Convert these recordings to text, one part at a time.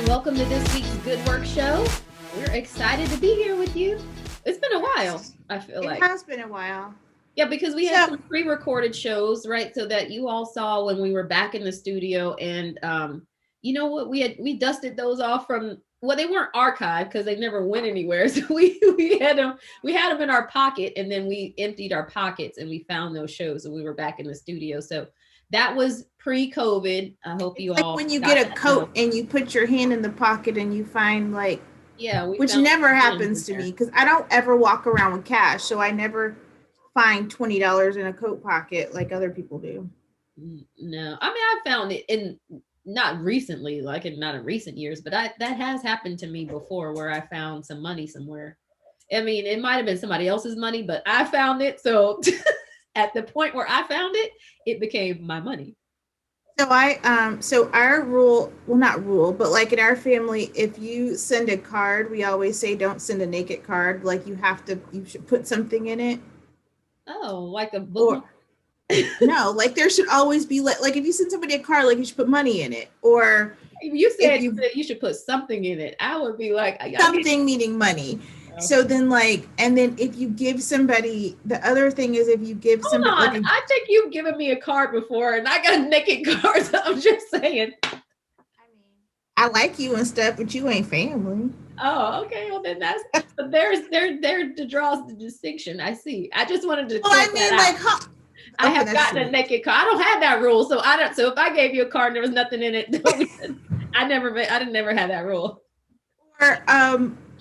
welcome to this week's Good Work Show. We're excited to be here with you. It's been a while, I feel like. It has been a while. Yeah, because we had some pre-recorded shows, right? So that you all saw when we were back in the studio. And you know what? We dusted those off from, well, they weren't archived because they never went anywhere. So we had them in our pocket, and then we emptied our pockets and we found those shows, and we were back in the studio. So that was pre-COVID. I hope It's you like all when you got get a that coat done. and you put your hand in the pocket and you find We which found never gems in happens to there. me because I don't ever walk around with cash, so I never find $20 in a coat pocket like other people do. No, I mean, I found it in not recently, not in recent years, but that has happened to me before where I found some money somewhere. I mean, it might have been somebody else's money, but I found it. So at the point where I found it, it became my money. So our rule, well, not rule, but like in our family, if you send a card, we always say don't send a naked card. Like you should put something in it. Oh, like a book. Or no, like there should always be like if you send somebody a card, like you should put money in it. Or You if said you that you should put something in it. I would be like, I get. something meaning money. Oh. So then and then if you give somebody, the other thing is if you give Hold somebody on, I think you've given me a card before, and I got naked cards. I'm just saying. I like you and stuff, but you ain't family. Oh, okay. Well, then that's, but there draws the distinction. I see. I just wanted to Well, point I that mean, out. I okay, have that's gotten a sweet. naked card. I don't have that rule, so I don't. So if I gave you a card and there was nothing in it, I didn't never have that rule. Or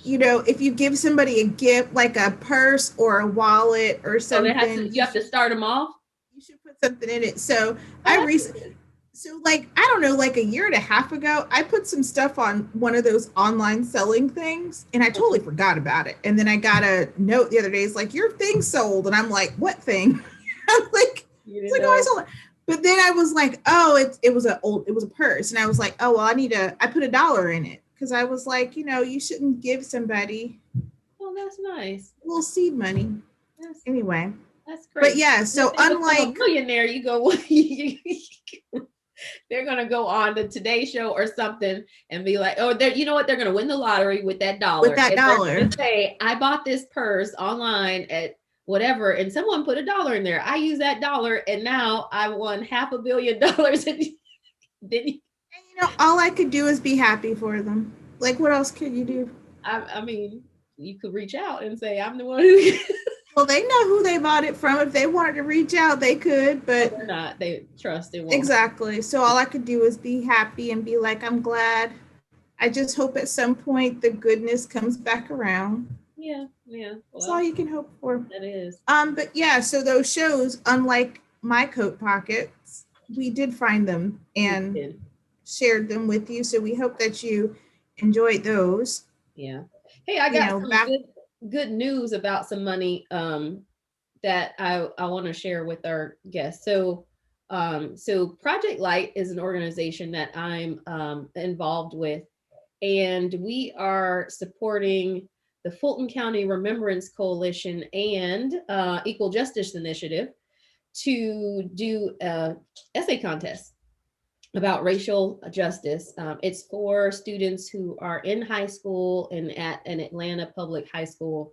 if you give somebody a gift like a purse or a wallet or So there has to, something, you have to start them off. you should put something in it. So Oh, I that's recently, good. so like I don't know, like a year and a half ago, I put some stuff on one of those online selling things, and I totally forgot about it. And then I got a note the other day. It's like your thing sold, and I'm like, what thing? I'm like, You it's didn't like, oh, I know. sold it. But then I was like, oh, it was a purse, and I was like, oh well, I put $1 in it because I was like, you shouldn't give somebody Oh, that's nice. a little seed money That's anyway. that's But great. yeah, And if so they become a unlike millionaire, you go. They're gonna go on the Today Show or something and be like, "Oh, you know what? They're gonna win the lottery with that with dollar." that And they're dollar, gonna say, "I bought this purse online at whatever, and someone put $1 in there. I used that dollar, and now I won $500 million." And then, all I could do is be happy for them. Like, what else could you do? I mean, you could reach out and say, "I'm the one who." Well, they know who they bought it from. If they wanted to reach out, they could, Oh, but they're not. They trust it won't. exactly. So all I could do is be happy and be like, I'm glad. I just hope at some point the goodness comes back around. Yeah, yeah. That's all Well, you can hope for. that is. But yeah, so those shows, unlike my coat pockets, we did find them We and did. shared them with you. So we hope that you enjoyed those. Yeah. Hey, I got some Back. good news about some money that I want to share with our guests. So Project Light is an organization that I'm involved with, and we are supporting the Fulton County Remembrance Coalition and Equal Justice Initiative to do a essay contest about racial justice. It's for students who are in high school and at an Atlanta public high school.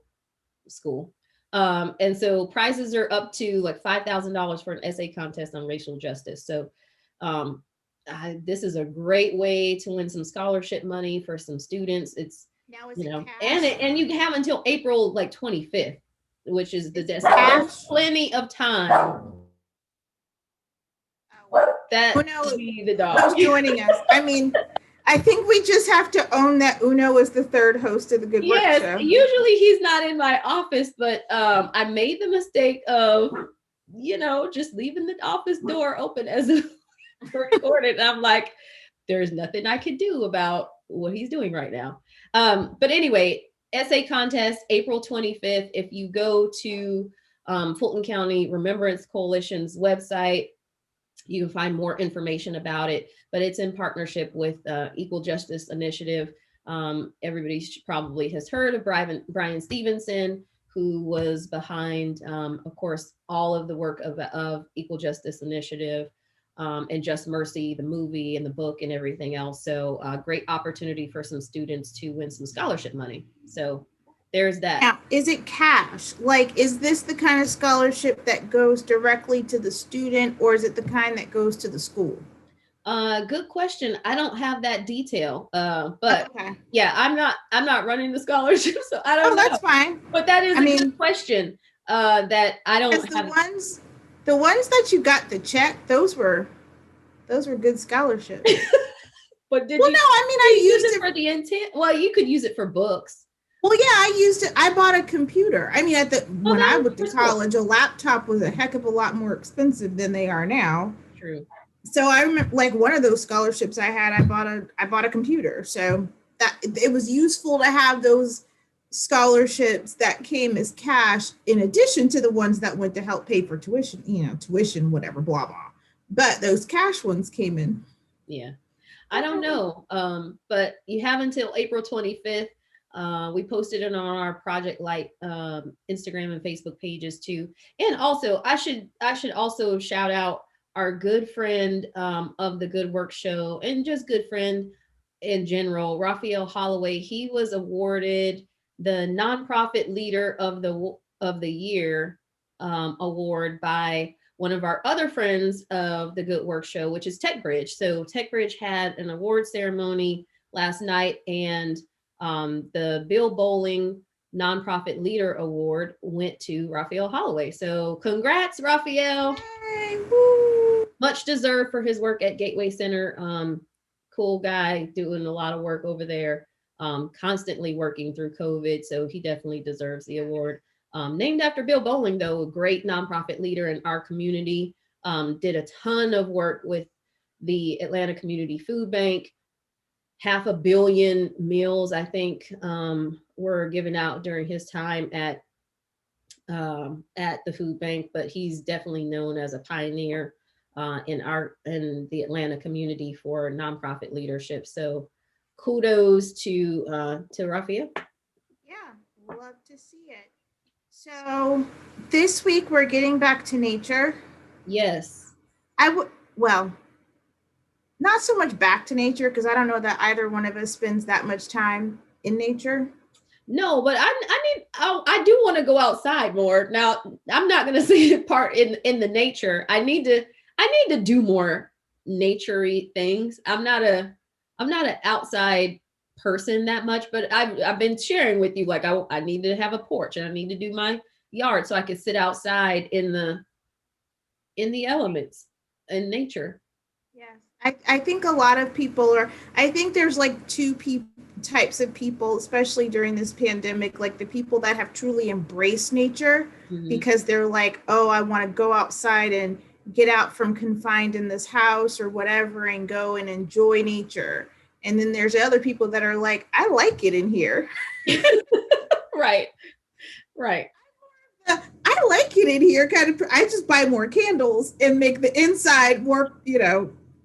And so prizes are up to like $5,000 for an essay contest on racial justice. So um, this is a great way to win some scholarship money for some students. It's, Now is it and you have until April like 25th, which is the deadline. There's cash? plenty of time. That Uno, be the Uno's dog. joining us. I mean, I think we just have to own that Uno is the third host of the Good Work Yes, Show. usually he's not in my office, but I made the mistake of, just leaving the office door open as a recorded. And I'm like, there's nothing I could do about what he's doing right now. But anyway, essay contest, April 25th. If you go to Fulton County Remembrance Coalition's website, you can find more information about it, but it's in partnership with Equal Justice Initiative. Everybody probably has heard of Brian Stevenson, who was behind, of course, all of the work of Equal Justice Initiative. and Just Mercy, the movie and the book and everything else. So great opportunity for some students to win some scholarship money. So there's that. Now, is it cash? Like, is this the kind of scholarship that goes directly to the student, or is it the kind that goes to the school? Good question. I don't have that detail. But Okay. yeah, I'm not running the scholarship, so I Oh, don't know. that's fine. But that is I a good mean, question. That I because don't have. the ones that you got the check, those were good scholarships. But did Well, you no, I mean, I use used it it. for the intent? Well, you could use it for books. Well, yeah, I used it. I bought a computer. I mean, Oh, when I went to that's cool. college, a laptop was a heck of a lot more expensive than they are now. True. So I remember, like, one of those scholarships I had, I bought a computer. So that it was useful to have those scholarships that came as cash in addition to the ones that went to help pay for tuition, tuition, whatever, blah blah. But those cash ones came in. Yeah. I don't know. But you have until April 25th. We posted it on our Project Light Instagram and Facebook pages too. And also, I should also shout out our good friend of the Good Work Show and just good friend in general, Raphael Holloway. He was awarded the nonprofit leader of the year award by one of our other friends of the Good Work Show, which is TechBridge. So TechBridge had an award ceremony last night, and the Bill Bowling Nonprofit Leader Award went to Raphael Holloway. So congrats, Raphael. Yay, woo. Much deserved for his work at Gateway Center. Cool guy doing a lot of work over there, constantly working through COVID. So he definitely deserves the award. Named after Bill Bowling, though, a great nonprofit leader in our community, did a ton of work with the Atlanta Community Food Bank. 500 million meals, I think, were given out during his time at the food bank. But he's definitely known as a pioneer in the Atlanta community for nonprofit leadership. So kudos to Raphael. Yeah, love to see it. So this week we're getting back to nature. Yes. I would, well, not so much back to nature because I don't know that either one of us spends that much time in nature. No, but I do want to go outside more. Now, I'm not going to say part in the nature. I need to do more naturey things. I'm not an outside person that much, but I've been sharing with you, like, I need to have a porch and I need to do my yard so I can sit outside in the elements in nature. Yes. I think a lot of people are, I think there's like types of people, especially during this pandemic, like the people that have truly embraced nature Mhm. because they're like, oh, I want to go outside and get out from confined in this house or whatever and go and enjoy nature. And then there's other people that are like, I like it in here. Right. Right. I like it in here. Kind of, I just buy more candles and make the inside more,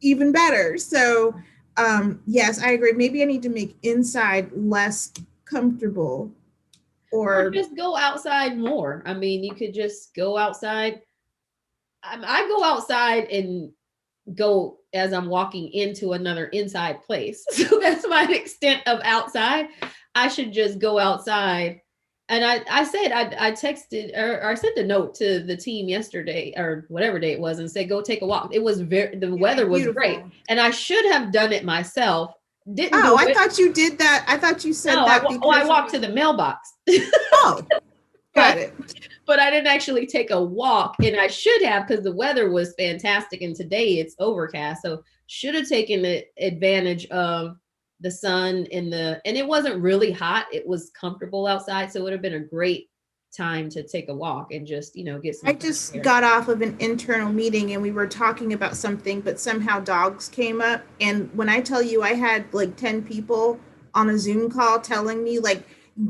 even better. So, yes, I agree. Maybe I need to make inside less comfortable, Or or just go outside more. I mean, you could just go outside. I go outside and go as I'm walking into another inside place. So that's my extent of outside. I should just go outside. And I said, I texted or I sent a note to the team yesterday or whatever day it was and said, go take a walk. It was the yeah, weather was great. beautiful. And I should have done it myself. Didn't Oh, do I it. thought you did that. I thought you said No, that I because walked to the mailbox. oh, got but it. but I didn't actually take a walk, and I should have because the weather was fantastic, and today it's overcast, so should have taken the advantage of the sun and it wasn't really hot. It was comfortable outside, so it would have been a great time to take a walk and just get I some fresh just air. got off of an internal meeting and we were talking about something, but somehow dogs came up. And when I tell you I had like 10 people on a Zoom call telling me, like,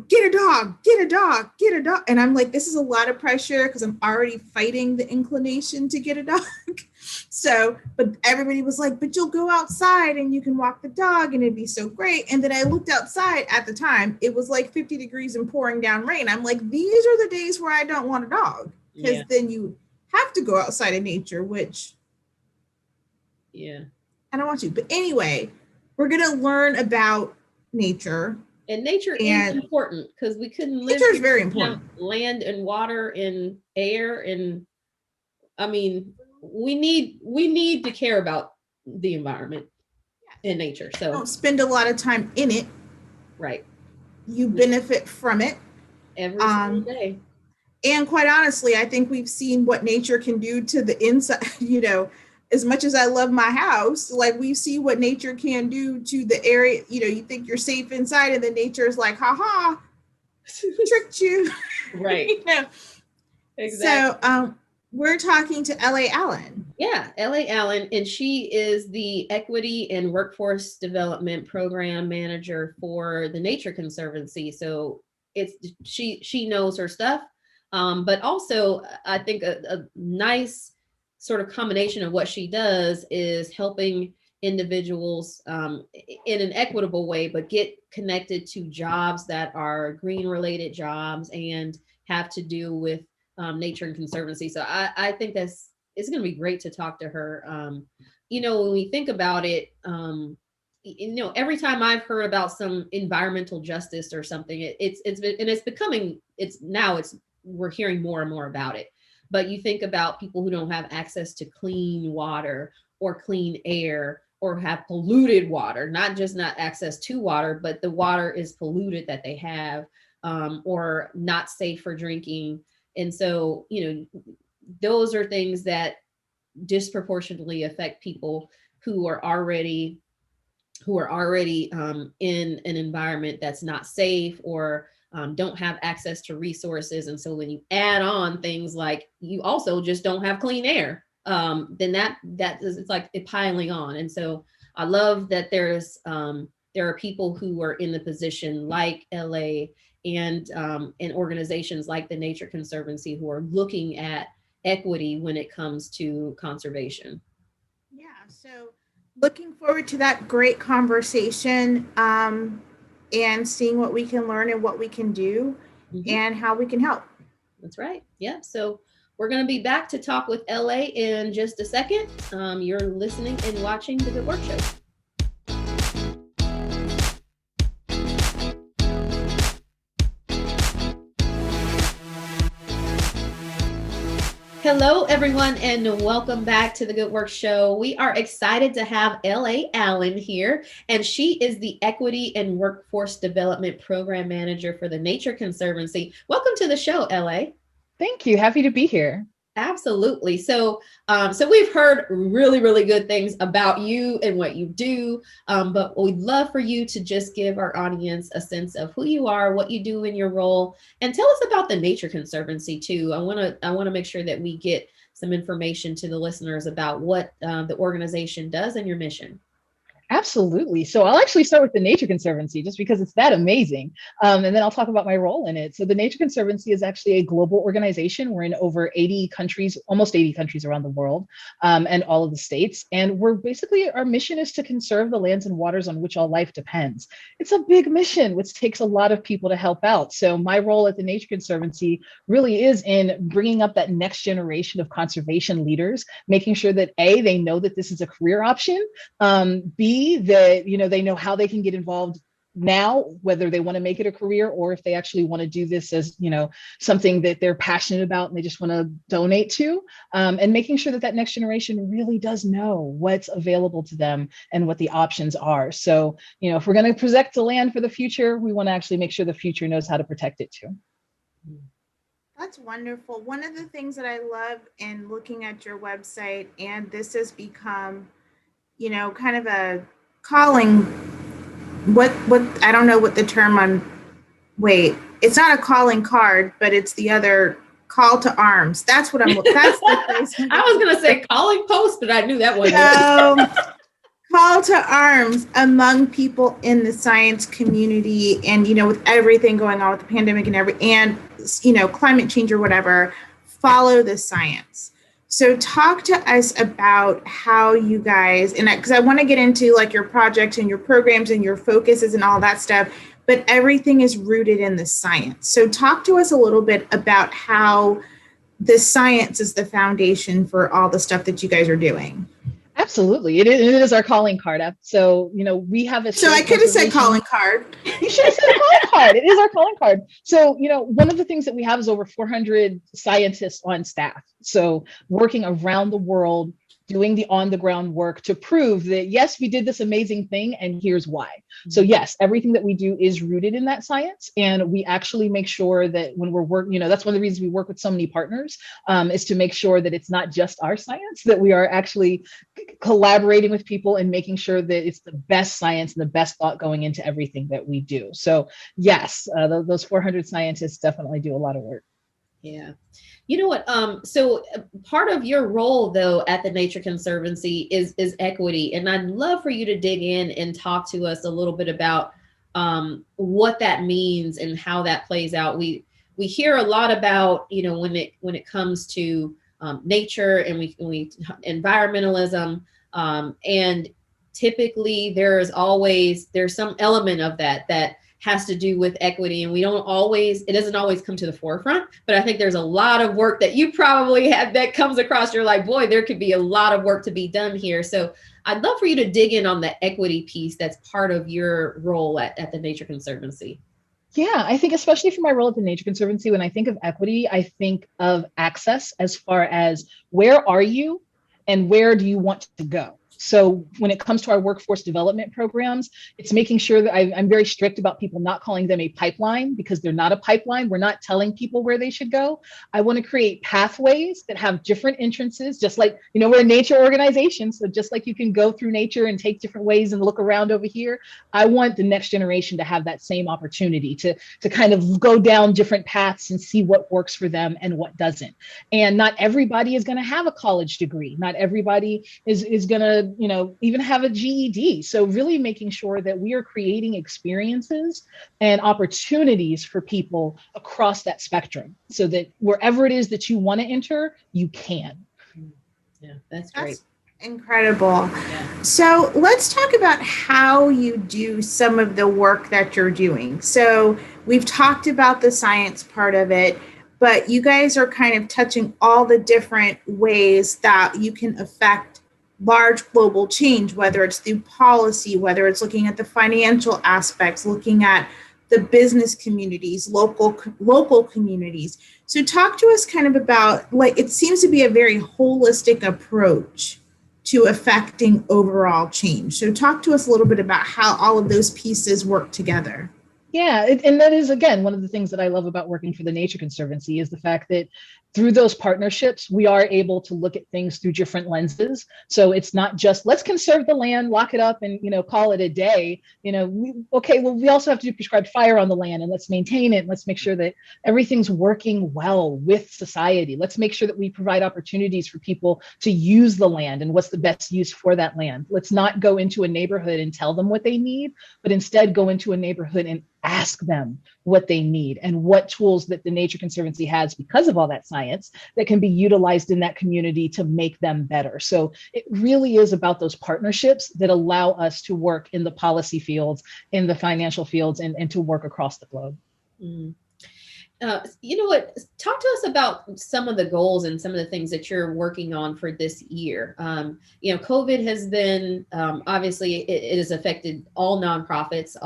get a dog, get a dog, get a dog. And I'm like, this is a lot of pressure because I'm already fighting the inclination to get a dog. So, but everybody was like, but you'll go outside and you can walk the dog and it'd be so great. And then I looked outside at the time, it was like 50 degrees and pouring down rain. I'm like, these are the days where I don't want a dog because Yeah. then you have to go outside in nature, which Yeah. I don't want to. But anyway, we're going to learn about nature. And nature is And important because we couldn't live nature is here very if we didn't have important. land and water and air. And I mean, we need to care about the environment and nature. You So don't spend a lot of time in it. right. You We benefit from it. every single day. And quite honestly, I think we've seen what nature can do to the inside, as much as I love my house, like we see what nature can do to the area. You think you're safe inside, and then nature is like, ha ha, tricked you. Right. Exactly. So we're talking to L.A. Allen. Yeah, Elaine Allen, and she is the Equity and Workforce Development Program Manager for the Nature Conservancy. So it's she knows her stuff, but also I think a nice sort of combination of what she does is helping individuals in an equitable way, but get connected to jobs that are green related jobs and have to do with nature and conservancy. So I think it's going to be great to talk to her. When we think about it, every time I've heard about some environmental justice or something, we're hearing more and more about it. But you think about people who don't have access to clean water or clean air or have polluted water, not just not access to water, but the water is polluted that they have, or not safe for drinking. And so, those are things that disproportionately affect people who are already in an environment that's not safe or don't have access to resources. And so when you add on things like you also just don't have clean air, then it's like it piling on. And so I love that there are people who are in the position like LA and organizations like the Nature Conservancy who are looking at equity when it comes to conservation. Yeah, so looking forward to that great conversation, and seeing what we can learn and what we can do and how we can help. That's right. Yeah. So we're going to be back to talk with LA in just a second. You're listening and watching The Good Work Show. Hello, everyone, and welcome back to The Good Work Show. We are excited to have Elaine Allen here, and she is the Equity and Workforce Development Program Manager for the Nature Conservancy. Welcome to the show, Elaine. Thank you. Happy to be here. Absolutely. So we've heard really, really good things about you and what you do, but we'd love for you to just give our audience a sense of who you are, what you do in your role, and tell us about the Nature Conservancy too. I want to make sure that we get some information to the listeners about what the organization does and your mission. Absolutely. So I'll actually start with the Nature Conservancy just because it's that amazing. And then I'll talk about my role in it. So the Nature Conservancy is actually a global organization. We're in over 80 countries, almost 80 countries around the world, and all of the states. And our mission is to conserve the lands and waters on which all life depends. It's a big mission, which takes a lot of people to help out. So my role at the Nature Conservancy really is in bringing up that next generation of conservation leaders, making sure that A, they know that this is a career option, B, that they know how they can get involved now, whether they want to make it a career or if they actually want to do this as something that they're passionate about and they just want to donate to, and making sure that next generation really does know what's available to them and what the options are. So if we're going to protect the land for the future, we want to actually make sure the future knows how to protect it too. That's wonderful. One of the things that I love in looking at your website, and this has become kind of a calling, what I don't know what the term it's not a calling card, but it's the other call to arms. That's what that's the phrase. I was going to say calling post, but I knew that wasn't call to arms among people in the science community, and with everything going on with the pandemic and climate change or whatever, follow the science. So talk to us about how you guys, and because I want to get into like your projects and your programs and your focuses and all that stuff, but everything is rooted in the science. So talk to us a little bit about how the science is the foundation for all the stuff that you guys are doing. Absolutely. It is our calling card. So, we have a So I state could have said conservation. calling card. You should have said calling card. It is our calling card. So, one of the things that we have is over 400 scientists on staff. So, working around the world, doing the on the ground work to prove that, yes, we did this amazing thing and here's why. So, yes, everything that we do is rooted in that science. And we actually make sure that when we're working, that's one of the reasons we work with so many partners, is to make sure that it's not just our science, that we are actually collaborating with people and making sure that it's the best science and the best thought going into everything that we do. So yes, those 400 scientists definitely do a lot of work. Yeah. You know what? So part of your role though at the Nature Conservancy is equity. And I'd love for you to dig in and talk to us a little bit about what that means and how that plays out. We hear a lot about, when it comes to nature and we environmentalism, and typically there's some element of that has to do with equity, and it doesn't always come to the forefront, but I think there's a lot of work that you probably have that comes across. You're like, boy, there could be a lot of work to be done here. So I'd love for you to dig in on the equity piece that's part of your role at the Nature Conservancy. Yeah, I think especially for my role at the Nature Conservancy, when I think of equity, I think of access as far as where are you and where do you want to go? So when it comes to our workforce development programs, it's making sure that I'm very strict about people not calling them a pipeline, because they're not a pipeline. We're not telling people where they should go. I want to create pathways that have different entrances, just like, we're a nature organization. So just like you can go through nature and take different ways and look around over here, I want the next generation to have that same opportunity to kind of go down different paths and see what works for them and what doesn't. And not everybody is going to have a college degree. Not everybody is going to even have a GED. So really making sure that we are creating experiences and opportunities for people across that spectrum, so that wherever it is that you want to enter, you can. Yeah, that's great. That's incredible. Yeah. So let's talk about how you do some of the work that you're doing. So we've talked about the science part of it, but you guys are kind of touching all the different ways that you can affect large global change, whether it's through policy, whether it's looking at the financial aspects, looking at the business communities, local communities. So talk to us kind of about, it seems to be a very holistic approach to affecting overall change. So talk to us a little bit about how all of those pieces work together. Yeah, and that is, again, one of the things that I love about working for the Nature Conservancy is the fact that through those partnerships, we are able to look at things through different lenses. So it's not just let's conserve the land, lock it up, and call it a day. We also have to do prescribed fire on the land, and let's maintain it. And let's make sure that everything's working well with society. Let's make sure that we provide opportunities for people to use the land and what's the best use for that land. Let's not go into a neighborhood and tell them what they need, but instead go into a neighborhood and ask them what they need and what tools that the Nature Conservancy has, because of all that science, that can be utilized in that community to make them better. So it really is about those partnerships that allow us to work in the policy fields, in the financial fields, and to work across the globe. Mm. You know what? Talk to us about some of the goals and some of the things that you're working on for this year. COVID has been, obviously it has affected all nonprofits,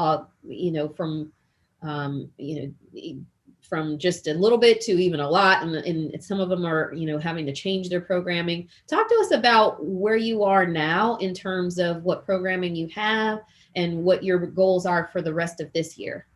from just a little bit to even a lot. And some of them are, having to change their programming. Talk to us about where you are now in terms of what programming you have and what your goals are for the rest of this year.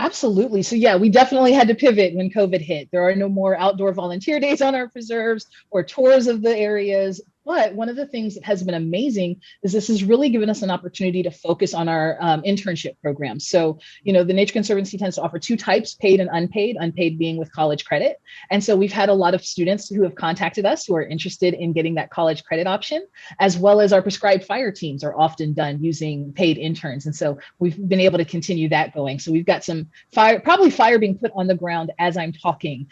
Absolutely. So yeah, we definitely had to pivot when COVID hit. There are no more outdoor volunteer days on our preserves or tours of the areas. But one of the things that has been amazing is this has really given us an opportunity to focus on our internship programs. So, the Nature Conservancy tends to offer two types, paid and unpaid being with college credit. And so we've had a lot of students who have contacted us who are interested in getting that college credit option, as well as our prescribed fire teams are often done using paid interns. And so we've been able to continue that going. So we've got some fire being put on the ground as I'm talking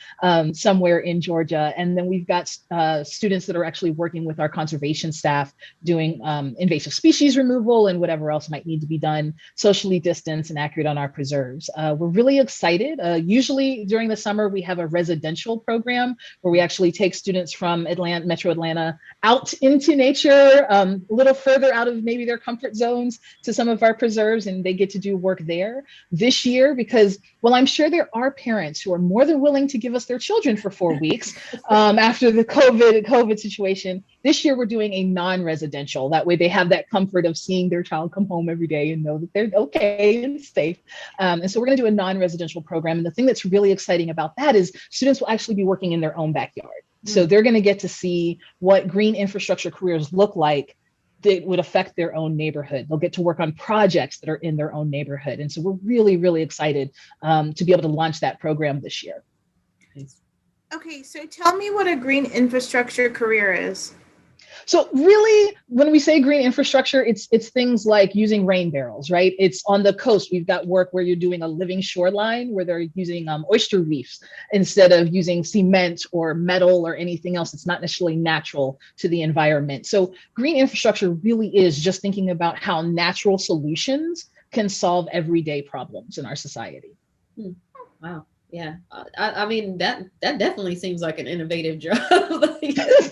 somewhere in Georgia. And then we've got students that are actually working with our our conservation staff doing invasive species removal and whatever else might need to be done, socially distanced and accurate on our preserves. We're really excited. Usually during the summer, we have a residential program where we actually take students from Metro Atlanta out into nature, a little further out of maybe their comfort zones to some of our preserves, and they get to do work there. This year, because, well, I'm sure there are parents who are more than willing to give us their children for 4 weeks after the COVID situation. This year, we're doing a non-residential. That way they have that comfort of seeing their child come home every day and know that they're okay and safe. And so we're going to do a non-residential program. And the thing that's really exciting about that is students will actually be working in their own backyard. So they're going to get to see what green infrastructure careers look like that would affect their own neighborhood. They'll get to work on projects that are in their own neighborhood. And so we're really, really excited to be able to launch that program this year. Okay, so tell me what a green infrastructure career is. So really, when we say green infrastructure, it's things like using rain barrels, right? It's on the coast. We've got work where you're doing a living shoreline where they're using oyster reefs instead of using cement or metal or anything else that's not necessarily natural to the environment. So green infrastructure really is just thinking about how natural solutions can solve everyday problems in our society. Wow. Yeah. I mean, that definitely seems like an innovative job.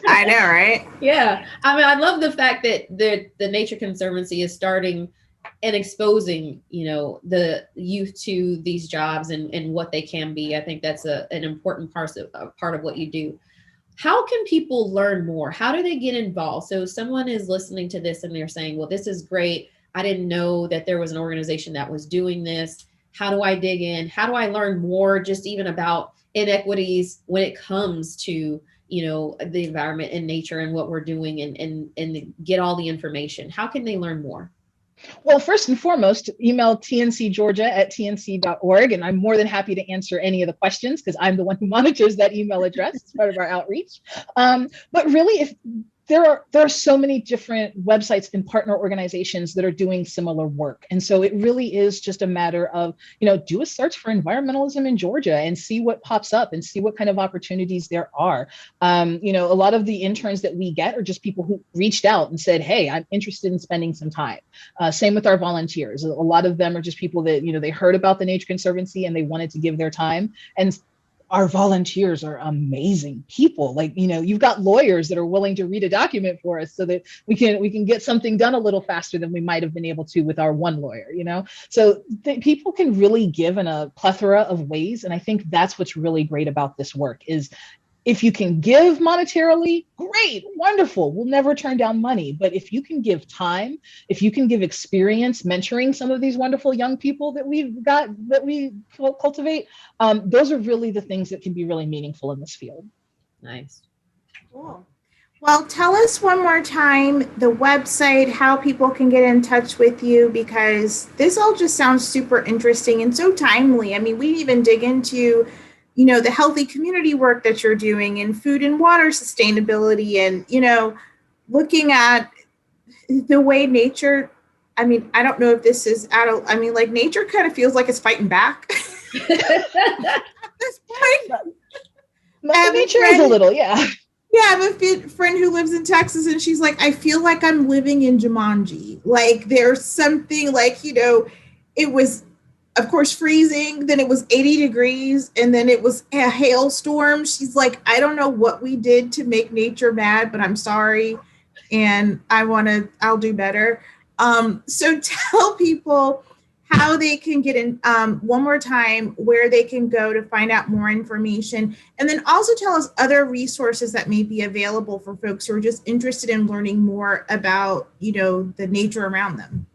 I know, right? Yeah. I mean, I love the fact that the Nature Conservancy is starting and exposing, the youth to these jobs and what they can be. I think that's an important part of what you do. How can people learn more? How do they get involved? So someone is listening to this and they're saying, well, this is great. I didn't know that there was an organization that was doing this. How do I dig in? How do I learn more just even about inequities when it comes to, the environment and nature and what we're doing and get all the information? How can they learn more? Well, first and foremost, email tncgeorgia@tnc.org, and I'm more than happy to answer any of the questions because I'm the one who monitors that email address as part of our outreach. But really, if there are so many different websites and partner organizations that are doing similar work. And so it really is just a matter of, do a search for environmentalism in Georgia and see what pops up and see what kind of opportunities there are. A lot of the interns that we get are just people who reached out and said, hey, I'm interested in spending some time. Same with our volunteers. A lot of them are just people that, they heard about the Nature Conservancy and they wanted to give their time. And our volunteers are amazing people. Like, you've got lawyers that are willing to read a document for us so that we can get something done a little faster than we might have been able to with our one lawyer, So people can really give in a plethora of ways. And I think that's what's really great about this work is if you can give monetarily, great, wonderful. We'll never turn down money. But if you can give time, if you can give experience mentoring some of these wonderful young people that we cultivate, those are really the things that can be really meaningful in this field. Nice. Cool. Well, tell us one more time the website, how people can get in touch with you, because this all just sounds super interesting and so timely. I mean, we even dig into the healthy community work that you're doing and food and water sustainability and, looking at the way nature, I mean, I don't know if this is nature kind of feels like it's fighting back at this point. Nature is a little, yeah. Yeah, I have a friend who lives in Texas and she's like, I feel like I'm living in Jumanji. Like there's something like, it was, of course, freezing, then it was 80 degrees, and then it was a hailstorm. She's like, I don't know what we did to make nature mad, but I'm sorry, and I'll do better. So tell people how they can get in, one more time, where they can go to find out more information, and then also tell us other resources that may be available for folks who are just interested in learning more about, the nature around them.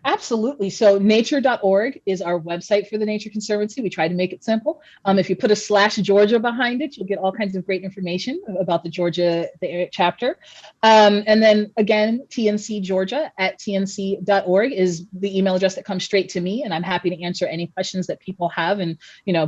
Absolutely. So nature.org is our website for the Nature Conservancy. We try to make it simple. If you put a /Georgia behind it, you'll get all kinds of great information about the chapter. And then again, tncgeorgia@tnc.org is the email address that comes straight to me. And I'm happy to answer any questions that people have and,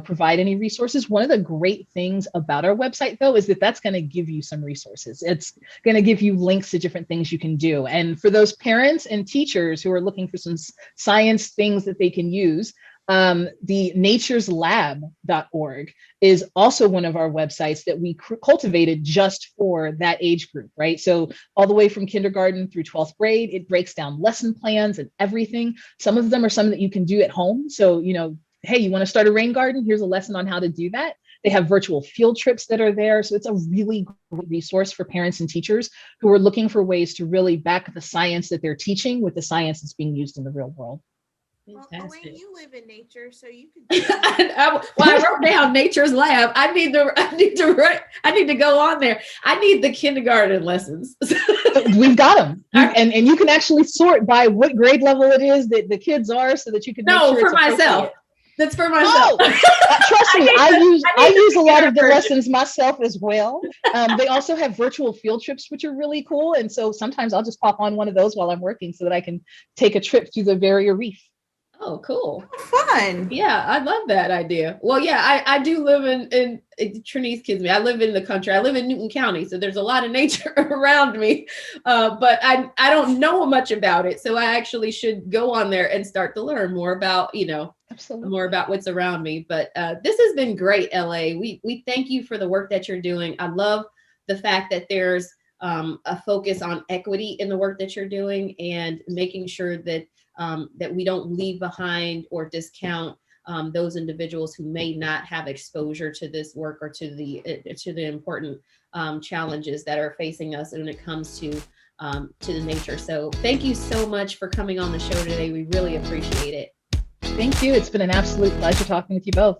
provide any resources. One of the great things about our website, though, is that's going to give you some resources. It's going to give you links to different things you can do. And for those parents and teachers who are looking for some science things that they can use, The natureslab.org is also one of our websites that we cultivated just for that age group, right? So all the way from kindergarten through 12th grade, it breaks down lesson plans and everything. Some of them are some that you can do at home. So, you know, hey, you want to start a rain garden? Here's a lesson on how to do that. They have virtual field trips that are there. So it's a really great resource for parents and teachers who are looking for ways to really back the science that they're teaching with the science that's being used in the real world. Well, Elaine, you live in nature, so you could. I wrote down Nature's Lab. I need to go on there. I need the kindergarten lessons. We've got them, and you can actually sort by what grade level it is that the kids are, so that you can. No, for myself. That's for myself. Trust me, I use a lot of the lessons myself as well. They also have virtual field trips, which are really cool, and so sometimes I'll just pop on one of those while I'm working, so that I can take a trip through the barrier reef. Oh, cool. Fun. Yeah, I love that idea. Well, yeah, I do live in Trenise kids me. I live in the country. I live in Newton County, so there's a lot of nature around me, but I don't know much about it. So I actually should go on there and start to learn more about, Absolutely. more about what's around me. But this has been great, LA. We thank you for the work that you're doing. I love the fact that there's a focus on equity in the work that you're doing and making sure that that we don't leave behind or discount those individuals who may not have exposure to this work or to the important challenges that are facing us when it comes to the nature. So thank you so much for coming on the show today. We really appreciate it. Thank you. It's been an absolute pleasure talking with you both.